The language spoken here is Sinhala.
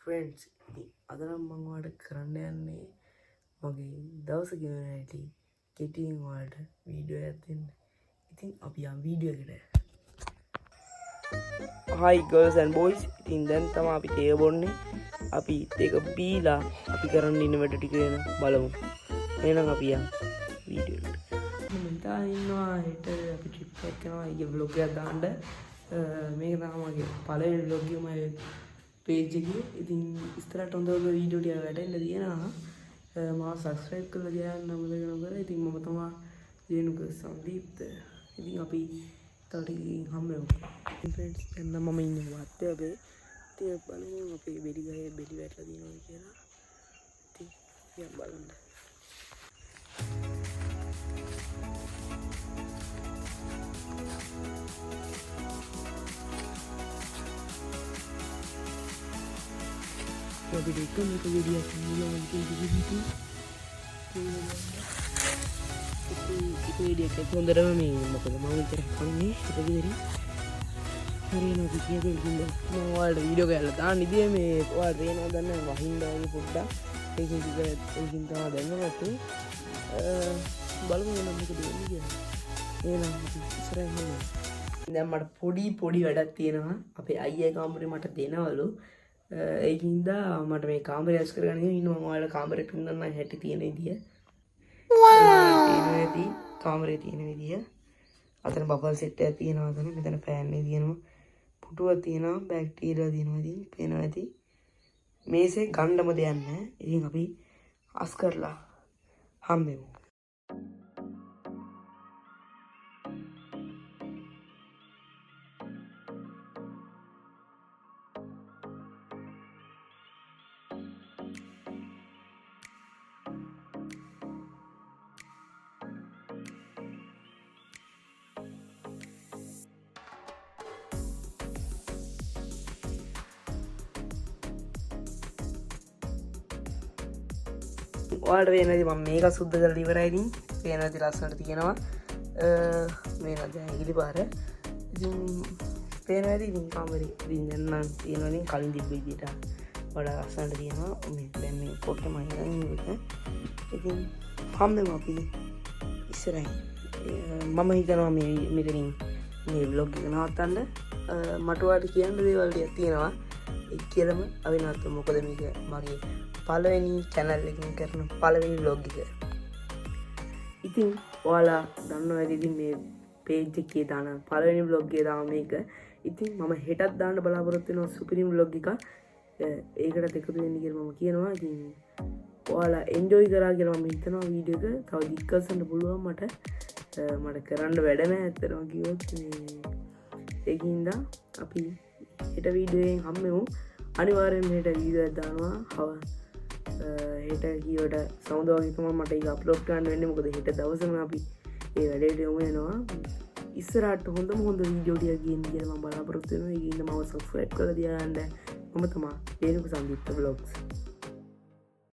ෆ්‍රෙන්ඩ්ස් ඉතින් අද නම් මම ඔයාලට කරන්න යන්නේ මගේ දවස ගෙවන හැටි කෙටියෙන් ඔයාලට වීඩියෝ එකක් දෙන්න. ඉතින් අපි යමු වීඩියෝ එකට. Hi girls and boys. ඉතින් දැන් තමයි අපි තේ බොන්නේ. අපි ඒක බීලා අපි කරන්න ඉන්න වැඩ ටික වෙන බලමු. එහෙනම් අපි යමු වීඩියෝ එකට. මම හිතා ඉන්නවා හෙට අපි ට්‍රිප් එකක් යනවා. ඊගේ vlog එකක් දාන්න. මේක තමයි මගේ පළවෙනි vlog එක මගේ page එකේ. ඉතින් ඉස්සරහට හොඳ වීඩියෝ ටික වැටෙන්න තියෙනවා. මාව subscribe කරලා ගියාන්න අමතක නොකර. ඉතින් මම තමයි රේණුක සංදීප්ත. ඉතින් අපි තව ටිකකින් හම්බෙමු. friends දැන් නම් මම ඉන්නේ වත්තේ. ඉතින් බලමු අපේ බෙලි ගහේ බෙලි වැටලා තියෙනවා කියලා. ඉතින් යම් බලන්න. Tapi dia kan itu dia semula nanti gitu. Itu dia kayak pondera nih, makanya mau ceritakan nih kita jadi. Hari ini aku kiai gitu. Mau ada video kayak letan ini dia me, wah dia ada nih wahinda ini punda. Ini juga ini tahu ada nih waktu. Balung yang namanya kedua ini dia. Ini namanya sering mana. දැන් මට පොඩි වැඩක් තියෙනවා. අපේ අයියා කාමරේ මට දෙනවලු. ඒකින්ද මට මේ කාමරය ඇස් කරගන්න ඉන්නවා. මම ඔයාලට කාමරේ පෙන්නන්න හැටි තියෙන විදිය. තියෙන කාමරේ තියෙන විදිය. අතන බබල් සෙට් එකක් තියෙනවා. මෙතන ෆෑන් එක තියෙනවා. පුටුවක් තියෙනවා. බැක්ටීරියා තියෙනවා. ඉතින් පේනවා ඇති. මේසේ ගන්නම දෙයක් නැහැ. ඉතින් අපි අස් කරලා හම්බෙමු. ඔයාලට වෙනදී මම මේක සුද්ධ කරලා ඉවරයි. ඉතින් පේනවාද ලස්සනට තියෙනවා. මේ නේද ඉගිලි පාර. ඉතින් පේනවාද ඉතින් කාමරේ ඉතින් දැන් නම් තියෙනවා ඉතින් කලින් තිබ්බ විදියට වඩා ලස්සනට තියෙනවා. මේ දැන් මේ පොට්ට මම ඉන්නේ. ඉතින් හම්බෙමු අපි ඉස්සරහින්. මම හිතනවා මේ මෙතනින් මේ vlog එක නවත්තන්න. මට ඔයාලට කියන්න දේවල් ටිකක් තියෙනවා. ඒ කියලාම අපි නවත්තමු. මොකද මේක මගේ පළවෙනි channel එකකින් කරන පළවෙනි vlog එක. ඉතින් ඔයාලා දන්නවා ඇති ඉතින් මේ page එකේ දාන පළවෙනි vlog එක තමයි මේක. ඉතින් මම හෙටත් දාන්න බලාපොරොත්තු වෙනවා සුපිරිම vlog එකක්. ඒකට එකතු වෙන්න කියලා මම කියනවා. ඉතින් ඔයාලා enjoy කරා කියලා මම හිතනවා වීඩියෝ එක. තව දික් කරන්න පුළුවන් මට කරන්න වැඩ නැහැ ඇත්තටම කිව්වොත්. ඒකින්ද අපි හෙට වීඩියෝ එකෙන් හම්බෙමු. අනිවාර්යෙන්ම හෙට වීඩියෝ එකක් දානවා. හෙට කීවට සමුද වගේ තමයි මට ඒක අප්ලෝඩ් කරන්න වෙන්නේ. මොකද හෙට දවසම අපි ඒ වැඩේට යමු වෙනවා. ඉස්සරහට හොඳම වීඩියෝ ටිකක් ගේන්න කියලා මම බලාපොරොත්තු වෙනවා. ඒකින්ද මම subscribe කරලා තියාගන්න. මම තමයි රේණුක සංදීප්ත vlogs.